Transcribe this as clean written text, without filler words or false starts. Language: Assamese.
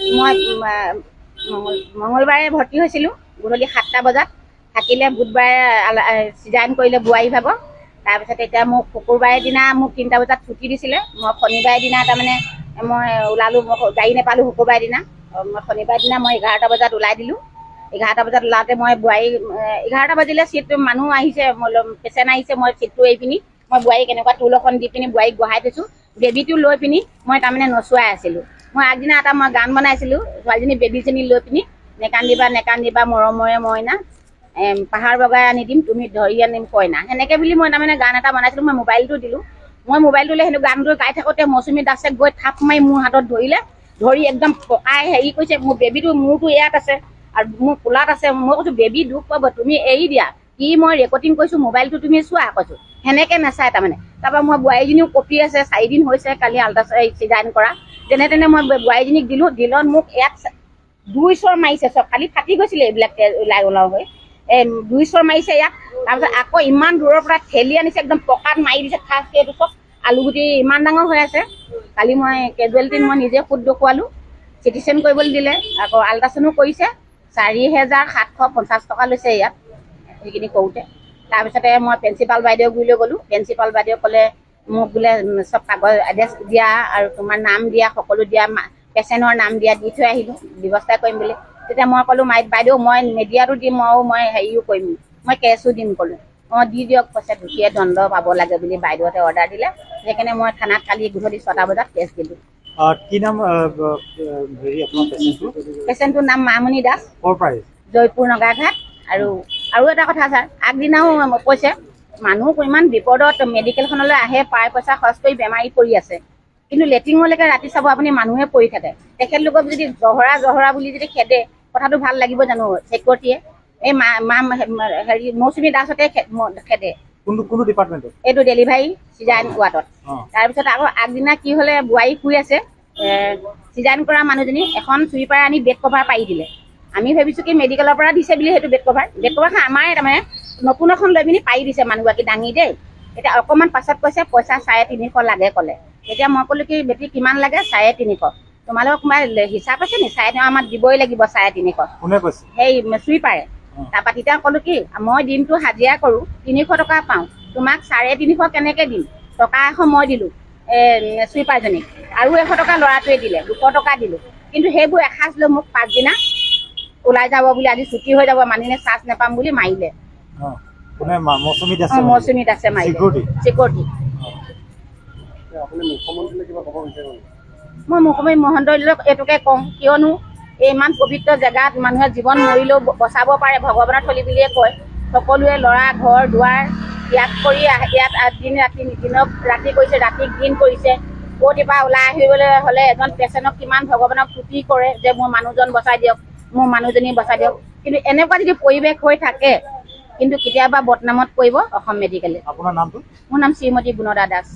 মই মঙলবাৰে ভৰ্তি হৈছিলোঁ গধূলি 7টা বজাত থাকিলে বুধবাৰে চিজাইন কৰিলে বোৱাৰী ভাগৰ তাৰপিছত এতিয়া মোক শুকুৰবাৰে দিনা মোক 3টা বজাত ছুটি দিছিলে মই শনিবাৰে দিনা তাৰমানে মই ওলালোঁ গাড়ী নাপালোঁ শুকুৰবাৰে দিনা মই শনিবাৰে দিনা মই 11টা বজাত ওলাই দিলোঁ 11টা বজাত ওলাওঁতে মই বোৱাৰী 11টা বাজিলে চিট মানুহ আহিছে পেচেণ্ট আহিছে মই চিটটো এৰি পিনি মই বোৱাৰীক এনেকুৱা টুল এখন দি পিনি বোৱাৰীক বহাই থৈছোঁ বেবীটো লৈ পিনি মই তাৰমানে নচুৱাই আছিলোঁ মই আগদিনা এটা মই গান বনাইছিলোঁ ছোৱালীজনী বেবীজনী লৈ পিনি নেকান্দিবা মৰমৰে মইনা পাহাৰ বগাই আনি দিম তুমি ধৰি আনিম কইনা সেনেকৈ বুলি মই তাৰমানে গান এটা বনাইছিলোঁ মই মোবাইলটো দিলোঁ মই মোবাইলটো লৈ সেইটো গানটো গাই থাকোঁতে মৌচুমী দাসে গৈ থাপ মাৰি মোৰ হাতত ধৰি একদম পকাই হেৰি কৰিছে মোৰ বেবীটো মোৰটো ইয়াত আছে আৰু মোৰ কোলাত আছে মই কৈছোঁ বেবী দুখ পাব তুমি এৰি দিয়া কি মই ৰেকৰ্ডিং কৰিছোঁ মোবাইলটো তুমি চোৱা কৈছোঁ সেনেকৈ নাচায় তাৰমানে তাৰপৰা মই বোৱাৰীজনীও কপি আছে 4 দিন হৈছে কালি চিজাইন কৰা যেনে তেনে মই বোৱাৰীজনীক দিলোঁ দিলত মোক ইয়াত 2 চৰ মাৰিছে চব খালি ফাটি গৈছিলে এইবিলাক ওলাও হৈ 2 চৰ মাৰিছে ইয়াত তাৰপিছত আকৌ ইমান দূৰৰ পৰা ঠেলি আনিছে একদম পকাত মাৰি দিছে খাচ এইটো চব আলুগুটি ইমান ডাঙৰ হৈ আছে কালি মই কেজুৱেলিটিত মই নিজে সুদ দেখুৱালোঁ চিটি স্কেন কৰিবলৈ দিলে আকৌ আল্ট্ৰাচাউণ্ডো কৰিছে 4,750 টকা লৈছে ইয়াত সেইখিনি কৰোঁতে তাৰপিছতে মই প্ৰিন্সিপাল বাইদেউ গুৰিলৈ গ'লোঁ প্ৰিন্সিপাল বাইদেউ ক'লে মোক বোলে চব কাগজ এড্ৰেছ দিয়া আৰু তোমাৰ নাম দিয়া সকলো দিয়া পেচেণ্টৰ নাম দিয়া দি থৈ আহিলোঁ ব্যৱস্থা কৰিম বুলি তেতিয়া মই ক'লোঁ বাইদেউ মই মিডিয়াটো দিম আৰু মই হেৰিও কৰিম মই কেছো দিম ক'লোঁ অঁ দি দিয়ক কৈছে দুখীয়ে দণ্ড পাব লাগে বুলি বাইদেউহঁতে অৰ্ডাৰ দিলে সেইকাৰণে মই থানাত কালি গধূলি 6টা বজাত কেছ দিলোঁ কি নাম পেচেণ্টটোৰ নাম মামণি দাস জয়পুৰ নগাঘাট আৰু এটা কথা ছাৰ আগদিনাও কৈছে মানুহ ইমান বিপদত মেডিকেলখনলৈ আহে পাই পইচা খৰচ কৰি বেমাৰী পৰি আছে কিন্তু লেট্ৰিনলৈকে ৰাতি চাব আপুনি মানুহে পৰি থাকে তেখেতলোকক যদি জহৰা বুলি যদি খেদে কথাটো ভাল লাগিব জানো ছিকিউৰিটিয়ে এই হেৰি মৌচুমী দাসতে খেদে কোনটো ডিপাৰ্টমেণ্টত এইটো ডেলিভাৰী চিজাইন কোৱাৰ্টত তাৰপিছত আকৌ আগদিনা কি হ'লে বোৱাৰী শুই আছে চিজাইন কৰা মানুহজনী এখন চুইপাৰ আনি বেড কভাৰ পাৰি দিলে আমি ভাবিছোঁ কি মেডিকেলৰ পৰা দিছে বুলি সেইটো বেড কভাৰখন আমাৰে তাৰমানে নতুন এখন লৈ পিনি পাৰি দিছে মানুহগৰাকী দাঙি দেই এতিয়া অকণমান পাছত কৈছে পইচা 350 লাগে ক'লে এতিয়া মই ক'লোঁ কি বেটি কিমান লাগে 350 তোমালোকৰ কোনোবাই হিচাপ আছে নি আমাক দিবই লাগিব 350 সেই চুইপাৰে তাৰপৰা তেতিয়া ক'লোঁ কি মই দিনটো হাজিৰা কৰোঁ 300 টকা পাওঁ তোমাক 350 কেনেকৈ দিম টকা 100 মই দিলোঁ চুইপাৰজনীক আৰু 100 টকা ল'ৰাটোৱে দিলে 200 টকা দিলোঁ কিন্তু সেইবোৰ এসাঁজ লৈ মোক পাছদিনা ওলাই যাব বুলি আজি ছুটি হৈ যাব মানুহে চাৰ্জ নাপাম বুলি মাৰিলে মৌচুমী দাসে মাৰিলে ছিকিউৰিটি মই মুখ্যমন্ত্ৰী মহোদয়ক এইটোকে কওঁ কিয়নো এই ইমান পবিত্ৰ জেগাত মানুহে জীৱন মৰিলেও বচাব পাৰে ভগৱানৰ থলী বুলিয়ে কয় সকলোৱে ল'ৰা ঘৰ দুৱাৰ ত্যাগ কৰি ইয়াত দিন দিনক ৰাতি কৰিছে ৰাতিক দিন কৰিছে ক'ৰবাৰ পৰা ওলাই আহিবলৈ হ'লে এজন পেচেণ্টক কিমান ভগৱানক তুতি কৰে যে মোৰ মানুহজন বচাই দিয়ক মোৰ মানুহজনী বচাই দিয়ক কিন্তু এনেকুৱা যদি পৰিৱেশ হৈ থাকে কিন্তু কেতিয়াবা বদনামত পৰিব অসম মেডিকেলে আপোনাৰ নামটো মোৰ নাম শ্ৰীমতী গুণদা দাস